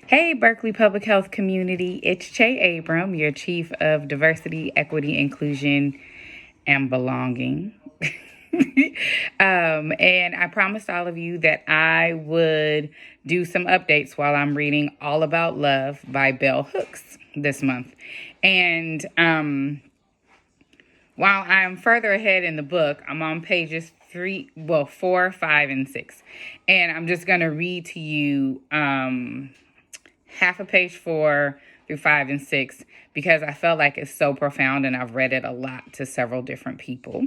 Hey, Berkeley Public Health community. It's Che Abram, your Chief of Diversity, Equity, Inclusion, and Belonging. And I promised all of you that I would do some updates while I'm reading All About Love by Bell Hooks this month. And while I'm further ahead in the book, I'm on pages 4, 5, and 6. And I'm just going to read to you half of page 4 through 5 and 6 because I felt like it's so profound and I've read it a lot to several different people.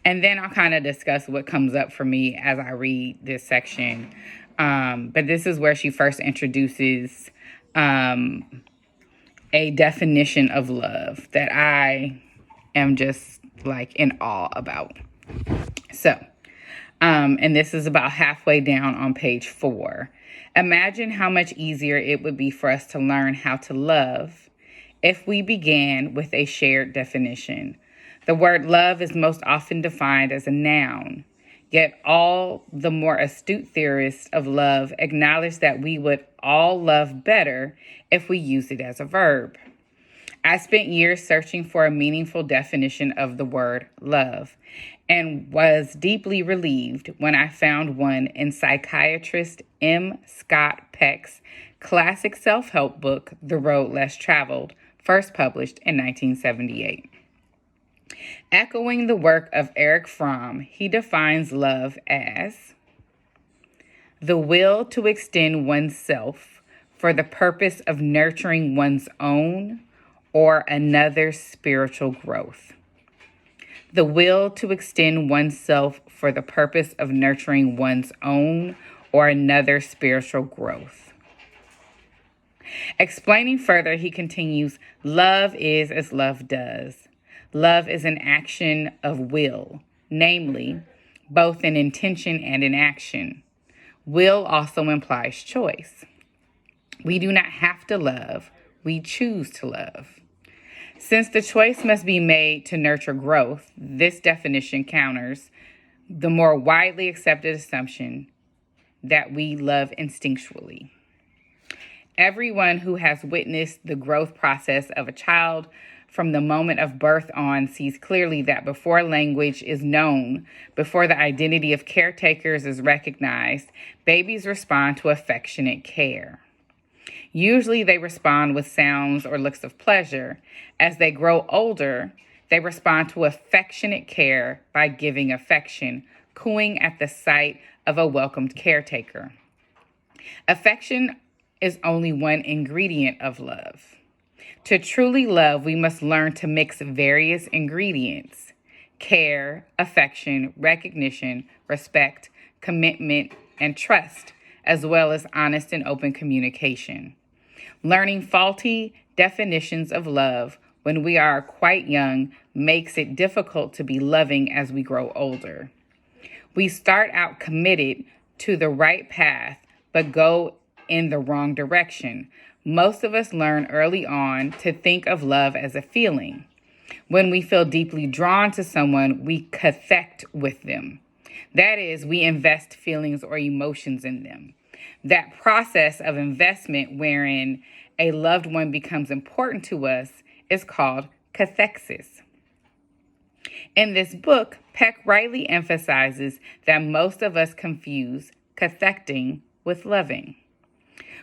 And then I'll kind of discuss what comes up for me as I read this section. But this is where she first introduces a definition of love that I am just like in awe about. So, and this is about halfway down on page 4. Imagine how much easier it would be for us to learn how to love if we began with a shared definition. The word love is most often defined as a noun, yet all the more astute theorists of love acknowledge that we would all love better if we use it as a verb. I spent years searching for a meaningful definition of the word love and was deeply relieved when I found one in psychiatrist M. Scott Peck's classic self-help book, The Road Less Traveled, first published in 1978. Echoing the work of Erich Fromm, he defines love as the will to extend oneself for the purpose of nurturing one's own or another's spiritual growth. The will to extend oneself for the purpose of nurturing one's own or another's spiritual growth. Explaining further, he continues, love is as love does. Love is an action of will, namely, both in intention and in action. Will also implies choice. We do not have to love, we choose to love. Since the choice must be made to nurture growth, this definition counters the more widely accepted assumption that we love instinctually. Everyone who has witnessed the growth process of a child from the moment of birth on sees clearly that before language is known, before the identity of caretakers is recognized, babies respond to affectionate care. Usually they respond with sounds or looks of pleasure. As they grow older, they respond to affectionate care by giving affection, cooing at the sight of a welcomed caretaker. Affection is only one ingredient of love. To truly love, we must learn to mix various ingredients: care, affection, recognition, respect, commitment, and trust, as well as honest and open communication. Learning faulty definitions of love when we are quite young makes it difficult to be loving as we grow older. We start out committed to the right path, but go in the wrong direction. Most of us learn early on to think of love as a feeling. When we feel deeply drawn to someone, we cathect with them. That is, we invest feelings or emotions in them. That process of investment wherein a loved one becomes important to us is called cathexis. In this book, Peck rightly emphasizes that most of us confuse cathecting with loving.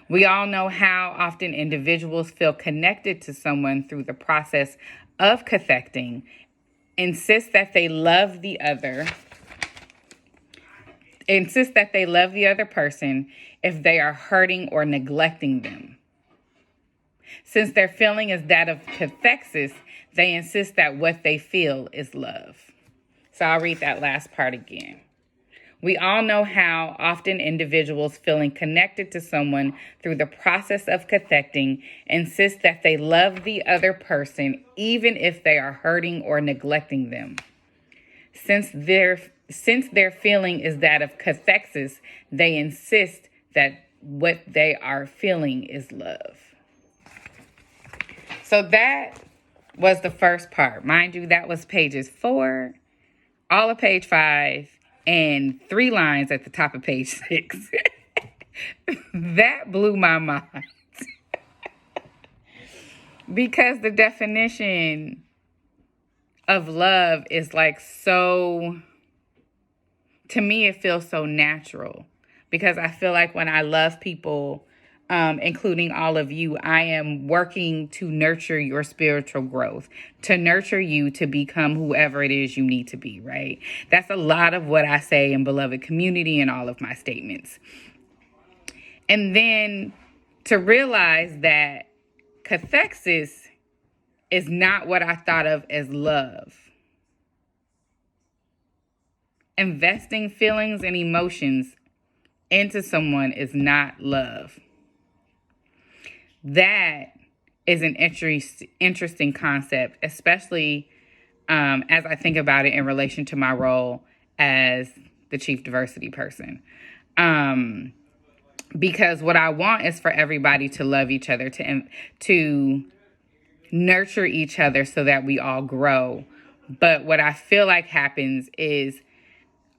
We all know how often individuals feel connected to someone through the process of cathecting, insist that they love the other person if they are hurting or neglecting them. Since their feeling is that of cathexis, they insist that what they feel is love. So I'll read that last part again. We all know how often individuals feeling connected to someone through the process of cathecting insist that they love the other person even if they are hurting or neglecting them. Since their feeling is that of cathexis, they insist that what they are feeling is love. So that was the first part. Mind you, that was pages 4, all of page 5, and 3 lines at the top of page 6. That blew my mind. Because the definition of love is like so, to me, it feels so natural. Because I feel like when I love people, including all of you, I am working to nurture your spiritual growth, to nurture you to become whoever it is you need to be, right? That's a lot of what I say in Beloved Community and all of my statements. And then to realize that cathexis is not what I thought of as love. Investing feelings and emotions into someone is not love. That is an interesting concept, especially as I think about it in relation to my role as the chief diversity person. Because what I want is for everybody to love each other, to nurture each other so that we all grow. But what I feel like happens is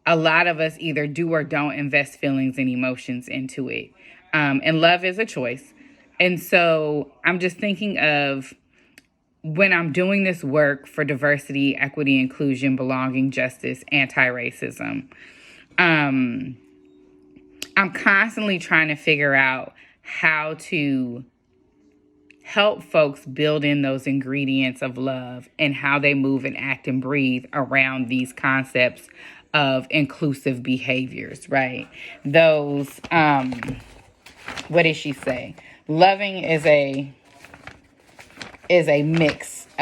a lot of us either do or don't invest feelings and emotions into it. And love is a choice. And so I'm just thinking of when I'm doing this work for diversity, equity, inclusion, belonging, justice, anti-racism, I'm constantly trying to figure out how to help folks build in those ingredients of love and how they move and act and breathe around these concepts of inclusive behaviors, right? Those, what did she say? Loving is a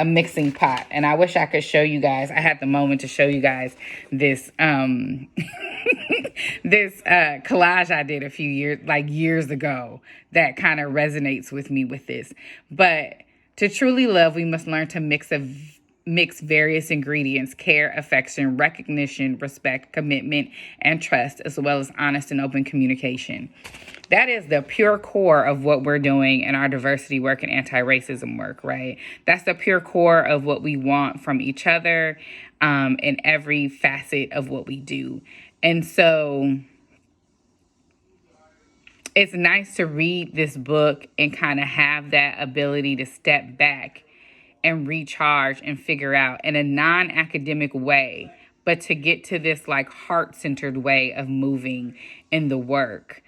mixing pot. And I wish I could show you guys. I had the moment to show you guys this this collage I did a few years ago that kind of resonates with me with this. But to truly love, we must learn to mix various ingredients: care, affection, recognition, respect, commitment, and trust, as well as honest and open communication. That is the pure core of what we're doing in our diversity work and anti-racism work, right? That's the pure core of what we want from each other in every facet of what we do. And so it's nice to read this book and kind of have that ability to step back and recharge and figure out in a non-academic way, but to get to this like heart-centered way of moving in the work.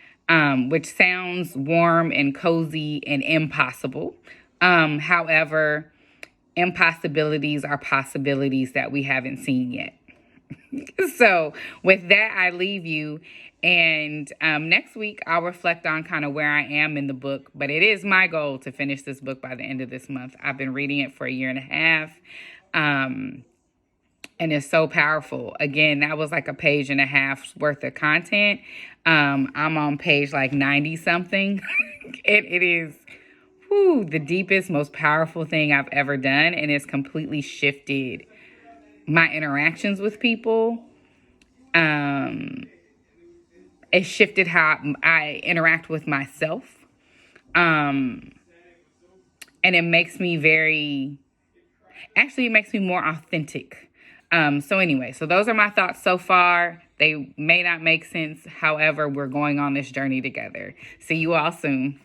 Which sounds warm and cozy and impossible. However, impossibilities are possibilities that we haven't seen yet. So with that, I leave you. And next week, I'll reflect on kind of where I am in the book. But it is my goal to finish this book by the end of this month. I've been reading it for a year and a half. And it's so powerful. Again, that was like a page and a half worth of content. I'm on page like 90 something. It is the deepest, most powerful thing I've ever done. And it's completely shifted my interactions with people. It shifted how I interact with myself. And it makes me it makes me more authentic. So anyway, so those are my thoughts so far. They may not make sense. However, we're going on this journey together. See you all soon.